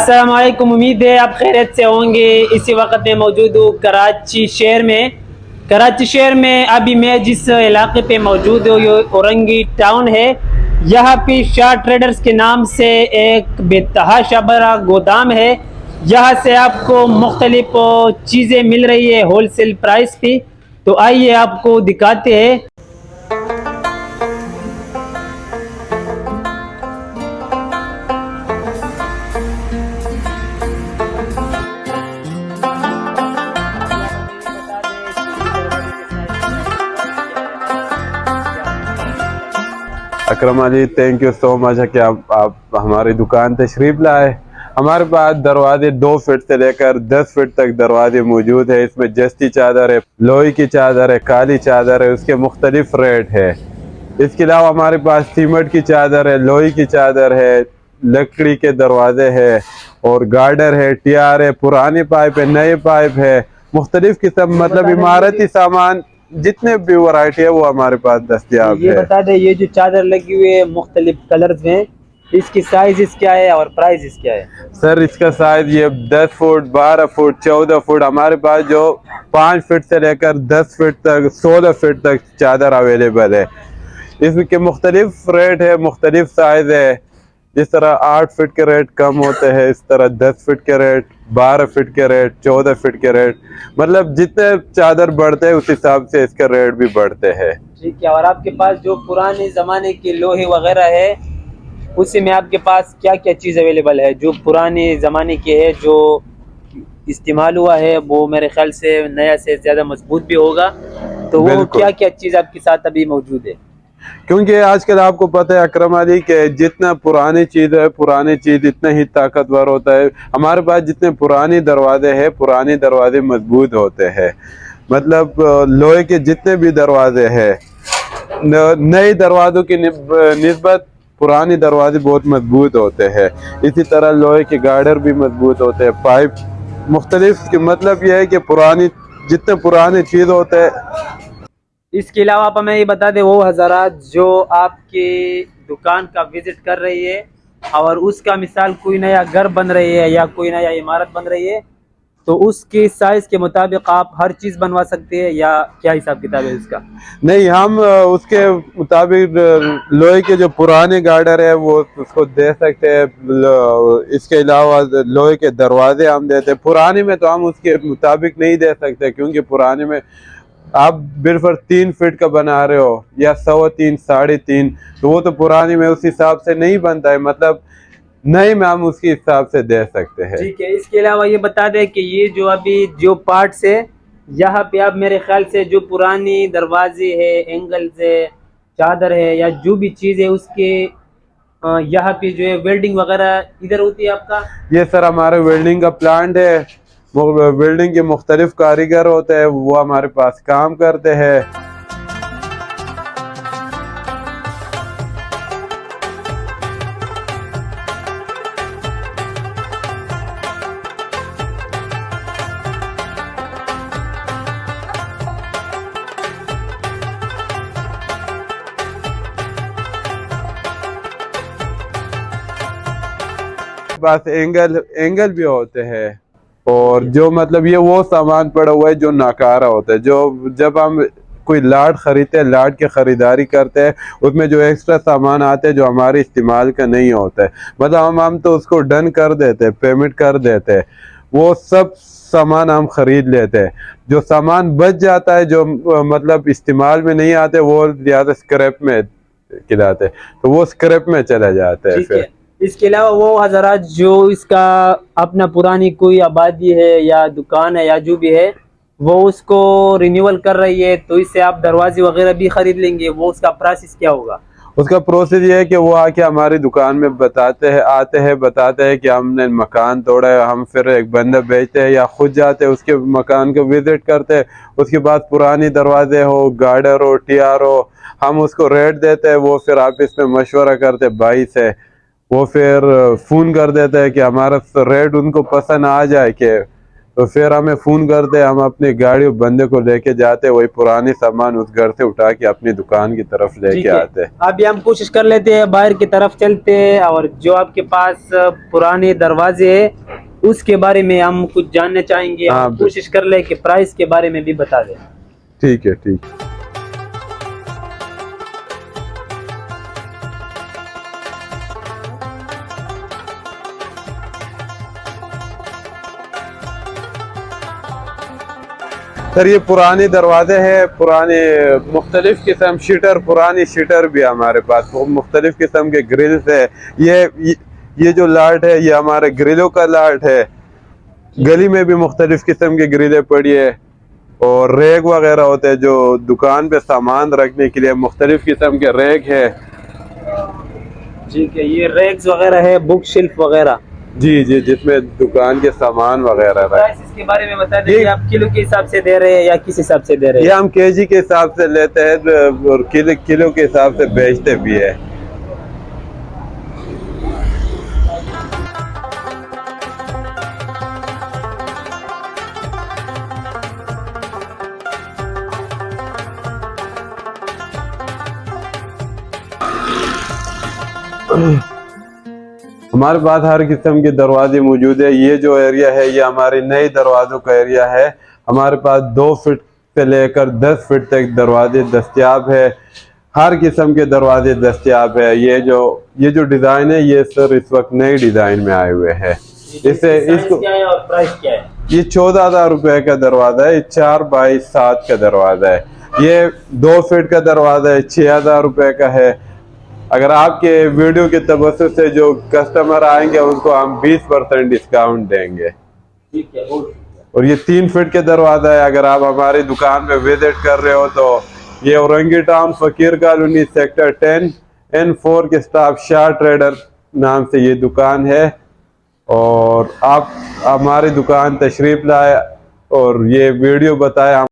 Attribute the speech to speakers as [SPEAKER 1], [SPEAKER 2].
[SPEAKER 1] अस्सलाम वालेकुम। उम्मीद है आप खैरियत से होंगे। इसी वक्त मैं मौजूद हूँ कराची शहर में। कराची शहर में अभी मैं जिस इलाके पे मौजूद हूँ ये औरंगी टाउन है। यहाँ पे शाह ट्रेडर्स के नाम से एक बेतहाशा बड़ा गोदाम है। यहाँ से आपको मुख्तलिफ चीज़ें मिल रही है होलसेल प्राइस पे। तो आइए आपको दिखाते हैं।
[SPEAKER 2] Akram Ali, thank you so much है कि आप हमारी दुकान तशरीफ लाए। हमारे पास दरवाजे 2 फीट से लेकर 10 फीट तक दरवाजे मौजूद है। इसमें जस्ती चादर है, लोहे की चादर है, काली चादर है, उसके मुख्तलिफ रेट है। इसके अलावा हमारे पास सीमेंट की चादर है, लोहे की चादर है, लकड़ी के दरवाजे है और गार्डर है, टीआर है, पुराने पाइप है, नए पाइप है, मुख्तलिफ किस्म मतलब इमारती सामान जितने भी वैरायटी है वो हमारे पास दस्तियाब
[SPEAKER 1] ये
[SPEAKER 2] है।
[SPEAKER 1] बता दे, ये जो चादर लगी हुई है मुख्तलिफ कलर्स में, इसकी साइज क्या है और प्राइस क्या है?
[SPEAKER 2] सर इसका साइज ये 10 फुट, 12 फुट, 14 फुट, हमारे पास जो 5 फीट से लेकर 10 फीट तक, 16 फीट तक चादर अवेलेबल है। इसके मुख्तलिफ रेट है, मुख्तलिफ साइज है। जिस तरह 8 फीट के रेट कम होते हैं, इस तरह 10 फीट के रेट, 12 फीट के रेट, 14 फीट के रेट, मतलब जितने चादर बढ़ते हैं उस हिसाब से इसके रेट भी बढ़ते हैं।
[SPEAKER 1] ठीक है। और आपके पास जो पुराने ज़माने के लोहे वगैरह है उसी में आपके पास क्या क्या चीज़ अवेलेबल है? जो पुराने ज़माने के है, जो इस्तेमाल हुआ है, वो मेरे ख्याल से नया से ज़्यादा मजबूत भी होगा। तो वो क्या क्या चीज़ आपके साथ अभी मौजूद है?
[SPEAKER 2] क्योंकि आजकल आपको पता है अकरम अली के जितना पुरानी चीज़ है, पुरानी चीज़ इतना ही ताकतवर होता है। हमारे पास जितने पुराने दरवाजे हैं, पुराने दरवाजे मजबूत होते हैं। मतलब लोहे के जितने भी दरवाजे हैं, नए दरवाजों की निस्बत पुराने दरवाजे बहुत मजबूत होते हैं। इसी तरह लोहे के गार्डर भी मजबूत होते हैं, पाइप मुख्तलिफ के मतलब यह है कि पुरानी जितने पुराने चीज़ होते हैं।
[SPEAKER 1] इसके अलावा आप हमें ये बता दें, वो हज़रात जो आपके दुकान का विजिट कर रही है और उसका मिसाल कोई नया घर बन रही है या कोई नया इमारत बन रही है, तो उसके साइज के मुताबिक आप हर चीज़ बनवा सकते हैं या क्या हिसाब किताब है उसका?
[SPEAKER 2] नहीं, हम उसके मुताबिक लोहे के जो पुराने गार्डर है वो उसको दे सकते हैं। इसके अलावा लोहे के दरवाजे हम देते हैं। पुराने में तो हम उसके मुताबिक नहीं दे सकते, क्योंकि पुराने में आप बिल्कुल 3 फीट का बना रहे हो या 3.25, 3.5, तो वो तो पुराने में उस हिसाब से नहीं बनता है। मतलब नए में हम उसके हिसाब से दे सकते हैं।
[SPEAKER 1] ठीक है। इसके अलावा ये बता दें कि ये जो अभी जो पार्ट्स है, यहाँ पे आप मेरे ख्याल से जो पुरानी दरवाजे है, एंगल्स है, चादर है या जो भी चीज़ है उसके यहाँ पे जो है वेल्डिंग वगैरह इधर होती है आपका?
[SPEAKER 2] ये सर हमारे वेल्डिंग का प्लांट है। वो वेल्डिंग के मुख्तलिफ कारीगर होते हैं, वो हमारे पास काम करते हैं। पास एंगल भी होते हैं। और जो मतलब ये वो सामान पड़ा हुआ है जो नाकारा होता है। जो जब हम कोई लाट खरीदते हैं, लाट की खरीदारी करते हैं, उसमें जो एक्स्ट्रा सामान आते हैं जो हमारे इस्तेमाल का नहीं होता है, मतलब हम तो उसको डन कर देते हैं, पेमेंट कर देते हैं, वो सब सामान हम खरीद लेते हैं। जो सामान बच जाता है, जो मतलब इस्तेमाल में नहीं आते, वो ज़्यादा स्क्रैप में खिलाते, तो वो स्क्रैप में चले जाते हैं फिर।
[SPEAKER 1] इसके अलावा वो हजरात जो इसका अपना पुरानी कोई आबादी है या दुकान है या जो भी है, वो उसको रिन्यूअल कर रही है, तो इससे आप दरवाजे वगैरह भी खरीद लेंगे, वो उसका प्रोसेस क्या होगा?
[SPEAKER 2] उसका प्रोसेस ये है कि वो आके हमारी दुकान में आते हैं बताते हैं कि हमने मकान तोड़ा है। हम फिर एक बंदा भेजते हैं या खुद जाते हैं, उसके मकान को विजिट करते हैं। उसके बाद पुरानी दरवाजे हो, गार्डर हो, टीआर हो, हम उसको रेट देते हैं। वो फिर ऑफिस में मशवरा करते हैं भाई से, वो फिर फ़ोन कर देते हैं कि हमारा रेट उनको पसंद आ जाए कि तो फिर हमें फ़ोन करते, हम अपनी गाड़ी बंदे को लेके जाते, वही पुराने सामान उस घर से उठा के अपनी दुकान की तरफ लेके आते।
[SPEAKER 1] अभी हम कोशिश कर लेते हैं बाहर की तरफ चलते हैं, और जो आपके पास पुराने दरवाजे है उसके बारे में हम कुछ जानना चाहेंगे।
[SPEAKER 2] हाँ,
[SPEAKER 1] हम कोशिश कर ले कि प्राइस के बारे में भी बता दें।
[SPEAKER 2] ठीक है, ठीक है। सर ये पुराने दरवाजे हैं, पुराने मुख्तलिफ किस्म शीटर, पुरानी शीटर भी हमारे पास, वो मुख्तलिफ किस्म के ग्रिल्स है। ये जो लाट है ये हमारे ग्रिलों का लाट है। गली में भी मुख्तलिफ किस्म की ग्रिलें पड़ी है, और रैक वगैरह होते हैं जो दुकान पे सामान रखने के लिए, मुख्तलिफ किस्म के रैक है।
[SPEAKER 1] ठीक है, ये रैक्स वगैरह है, बुक शेल्फ वगैरह।
[SPEAKER 2] जी जी, जिसमें दुकान के सामान वगैरह है।
[SPEAKER 1] प्राइस इसके बारे में बता दें, आप किलो के हिसाब से दे रहे हैं या किस हिसाब से दे रहे हैं?
[SPEAKER 2] ये हम केजी के हिसाब से लेते हैं और किलो के हिसाब से बेचते भी है। हमारे पास हर किस्म के दरवाजे मौजूद है। ये जो एरिया है ये हमारे नए दरवाज़ों का एरिया है। हमारे पास 2 फीट से लेकर 10 फीट तक दरवाजे दस्तयाब है। हर किस्म के दरवाजे दस्तयाब है। ये जो डिज़ाइन है ये सर इस वक्त नए डिज़ाइन में आए हुए हैं। इसको
[SPEAKER 1] क्या है और प्राइस क्या है?
[SPEAKER 2] ये 14,000 रुपए का दरवाज़ा है। 4 बाई 7 का दरवाज़ा है। ये 2 फीट का दरवाज़ा है, 6,000 रुपए का है। अगर आपके वीडियो के तवज्जुह से जो कस्टमर आएंगे उनको हम 20% डिस्काउंट देंगे।
[SPEAKER 1] ठीक है।
[SPEAKER 2] और ये 3 फीट के दरवाज़ा है। अगर आप हमारी दुकान पे विजिट कर रहे हो तो ये औरंगी टाउन फकीर कॉलोनी सेक्टर 10 N4 के स्टाफ शाह ट्रेडर नाम से ये दुकान है। और आप हमारी दुकान तशरीफ़ लाए और ये वीडियो बताए।